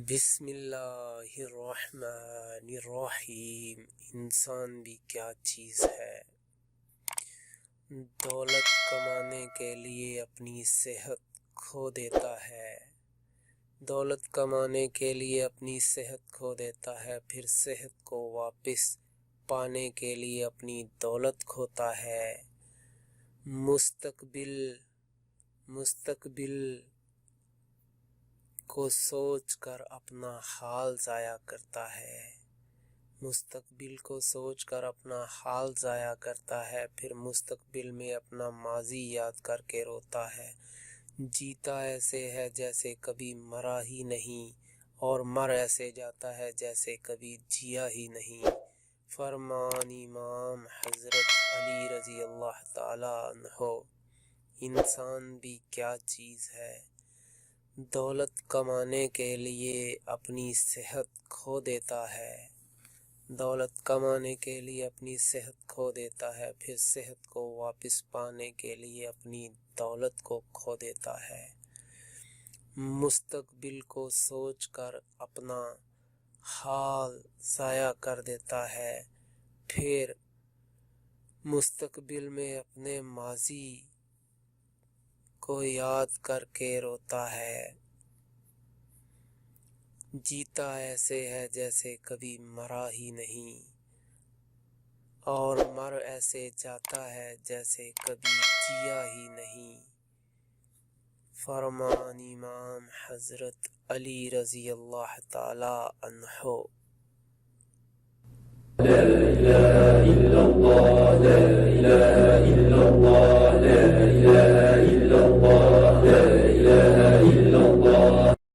بسم اللہ الرحمن الرحیم۔ انسان بھی کیا چیز ہے؟ دولت کمانے کے لیے اپنی صحت کھو دیتا ہے، دولت کمانے کے لیے اپنی صحت کھو دیتا ہے، پھر صحت کو واپس پانے کے لیے اپنی دولت کھوتا ہے۔ مستقبل کو سوچ کر اپنا حال ضائع کرتا ہے، مستقبل کو سوچ کر اپنا حال ضائع کرتا ہے، پھر مستقبل میں اپنا ماضی یاد کر کے روتا ہے۔ جیتا ایسے ہے جیسے کبھی مرا ہی نہیں، اور مر ایسے جاتا ہے جیسے کبھی جیا ہی نہیں۔ فرمان امام حضرت علی رضی اللہ تعالی عنہ۔ انسان بھی کیا چیز ہے؟ دولت کمانے کے لیے اپنی صحت کھو دیتا ہے، دولت کمانے کے لیے اپنی صحت کھو دیتا ہے، پھر صحت کو واپس پانے کے لیے اپنی دولت کو کھو دیتا ہے۔ مستقبل کو سوچ کر اپنا حال ضائع کر دیتا ہے، پھر مستقبل میں اپنے ماضی کو یاد کر کے روتا ہے۔ جیتا ایسے ہے جیسے کبھی مرا ہی نہیں، اور مر ایسے جاتا ہے جیسے کبھی جیا ہی نہیں۔ فرمان امام حضرت علی رضی اللہ تعالی عنہ۔ لا الہ الا